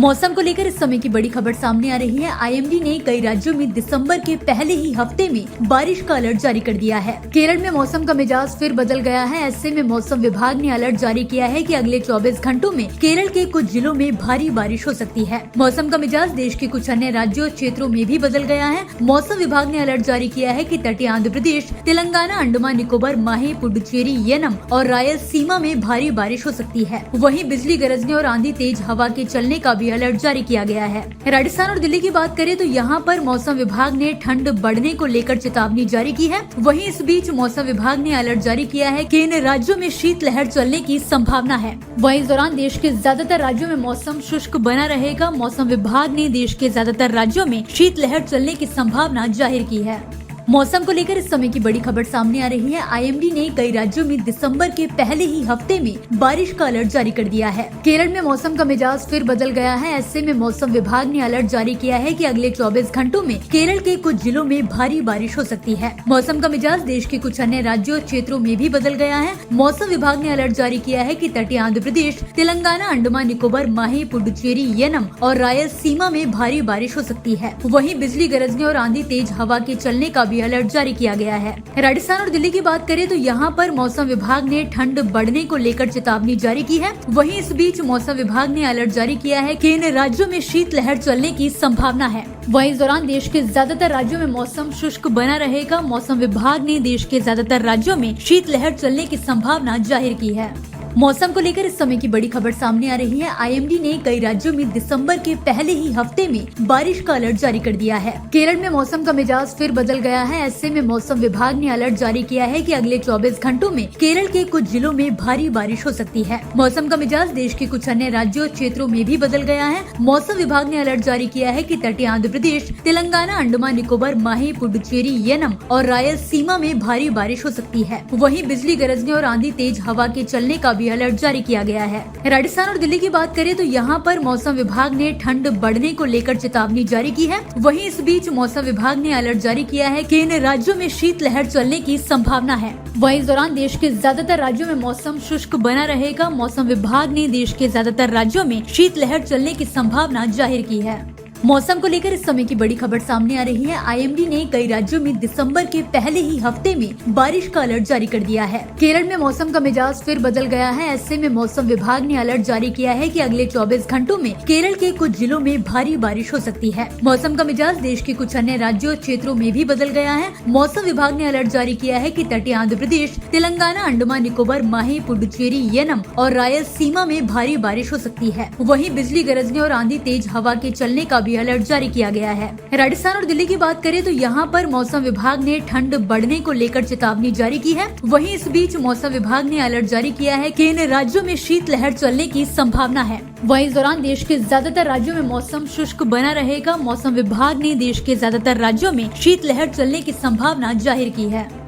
मौसम को लेकर इस समय की बड़ी खबर सामने आ रही है। आईएमडी ने कई राज्यों में दिसंबर के पहले ही हफ्ते में बारिश का अलर्ट जारी कर दिया है। केरल में मौसम का मिजाज फिर बदल गया है। ऐसे में मौसम विभाग ने अलर्ट जारी किया है कि अगले 24 घंटों में केरल के कुछ जिलों में भारी बारिश हो सकती है। मौसम का मिजाज देश के कुछ अन्य राज्यों और क्षेत्रों में भी बदल गया है। मौसम विभाग ने अलर्ट जारी किया है कि तटीय आंध्र प्रदेश, तेलंगाना, अंडमान निकोबार, माहे, पुडुचेरी, येनम और रायलसीमा में भारी बारिश हो सकती है। वहीं बिजली गरजने और आंधी, तेज हवा के चलने का भी अलर्ट जारी किया गया है। राजस्थान और दिल्ली की बात करें तो यहाँ पर मौसम विभाग ने ठंड बढ़ने को लेकर चेतावनी जारी की है। वहीं इस बीच मौसम विभाग ने अलर्ट जारी किया है कि इन राज्यों में शीतलहर चलने की संभावना है। वहीं इस दौरान देश के ज्यादातर राज्यों में मौसम शुष्क बना रहेगा। मौसम विभाग ने देश के ज्यादातर राज्यों में शीतलहर चलने की संभावना जाहिर की है। मौसम को लेकर इस समय की बड़ी खबर सामने आ रही है। आईएमडी ने कई राज्यों में दिसंबर के पहले ही हफ्ते में बारिश का अलर्ट जारी कर दिया है। केरल में मौसम का मिजाज फिर बदल गया है। ऐसे में मौसम विभाग ने अलर्ट जारी किया है कि अगले 24 घंटों में केरल के कुछ जिलों में भारी बारिश हो सकती है। मौसम का मिजाज देश के कुछ अन्य राज्यों और क्षेत्रों में भी बदल गया है। मौसम विभाग ने अलर्ट जारी किया है कि तटीय आंध्र प्रदेश, तेलंगाना, अंडमान निकोबार, माहे, पुडुचेरी, येनम और रायलसीमा में भारी बारिश हो सकती है। वहीं बिजली गरजने और आंधी, तेज हवा के चलने का भी अलर्ट जारी किया गया है। राजस्थान और दिल्ली की बात करें तो यहाँ पर मौसम विभाग ने ठंड बढ़ने को लेकर चेतावनी जारी की है। वहीं इस बीच मौसम विभाग ने अलर्ट जारी किया है कि इन राज्यों में शीतलहर चलने की संभावना है। वहीं इस दौरान देश के ज्यादातर राज्यों में मौसम शुष्क बना रहेगा। मौसम विभाग ने देश के ज्यादातर राज्यों में शीतलहर चलने की संभावना जाहिर की है। मौसम को लेकर इस समय की बड़ी खबर सामने आ रही है। आईएमडी ने कई राज्यों में दिसंबर के पहले ही हफ्ते में बारिश का अलर्ट जारी कर दिया है। केरल में मौसम का मिजाज फिर बदल गया है। ऐसे में मौसम विभाग ने अलर्ट जारी किया है कि अगले 24 घंटों में केरल के कुछ जिलों में भारी बारिश हो सकती है। मौसम का मिजाज देश के कुछ अन्य राज्यों और क्षेत्रों में भी बदल गया है। मौसम विभाग ने अलर्ट जारी किया है कि तटीय आंध्र प्रदेश, तेलंगाना, अंडमान निकोबार, माहे, पुडुचेरी, येनम और रायलसीमा में भारी बारिश हो सकती है। वहीं बिजली गरजने और आंधी, तेज हवा के चलने का अलर्ट जारी किया गया है। राजस्थान और दिल्ली की बात करें तो यहाँ पर मौसम विभाग ने ठंड बढ़ने को लेकर चेतावनी जारी की है। वहीं इस बीच मौसम विभाग ने अलर्ट जारी किया है कि इन राज्यों में शीतलहर चलने की संभावना है। वहीं इस दौरान देश के ज्यादातर राज्यों में मौसम शुष्क बना रहेगा। मौसम विभाग ने देश के ज्यादातर राज्यों में शीतलहर चलने की संभावना जाहिर की है। मौसम को लेकर इस समय की बड़ी खबर सामने आ रही है। आईएमडी ने कई राज्यों में दिसंबर के पहले ही हफ्ते में बारिश का अलर्ट जारी कर दिया है। केरल में मौसम का मिजाज फिर बदल गया है। ऐसे में मौसम विभाग ने अलर्ट जारी किया है कि अगले 24 घंटों में केरल के कुछ जिलों में भारी बारिश हो सकती है। मौसम का मिजाज देश के कुछ अन्य राज्यों और क्षेत्रों में भी बदल गया है। मौसम विभाग ने अलर्ट जारी किया है कि तटीय आंध्र प्रदेश, तेलंगाना, अंडमान निकोबार, माहे, पुडुचेरी, येनम और रायलसीमा में भारी बारिश हो सकती है। वहीं बिजली गरजने और आंधी, तेज हवा के चलने का अलर्ट जारी किया गया है। राजस्थान और दिल्ली की बात करें तो यहाँ पर मौसम विभाग ने ठंड बढ़ने को लेकर चेतावनी जारी की है। वहीं इस बीच मौसम विभाग ने अलर्ट जारी किया है कि इन राज्यों में शीतलहर चलने की संभावना है। वहीं इस दौरान देश के ज्यादातर राज्यों में मौसम शुष्क बना रहेगा। मौसम विभाग ने देश के ज्यादातर राज्यों में शीतलहर चलने की संभावना जाहिर की है।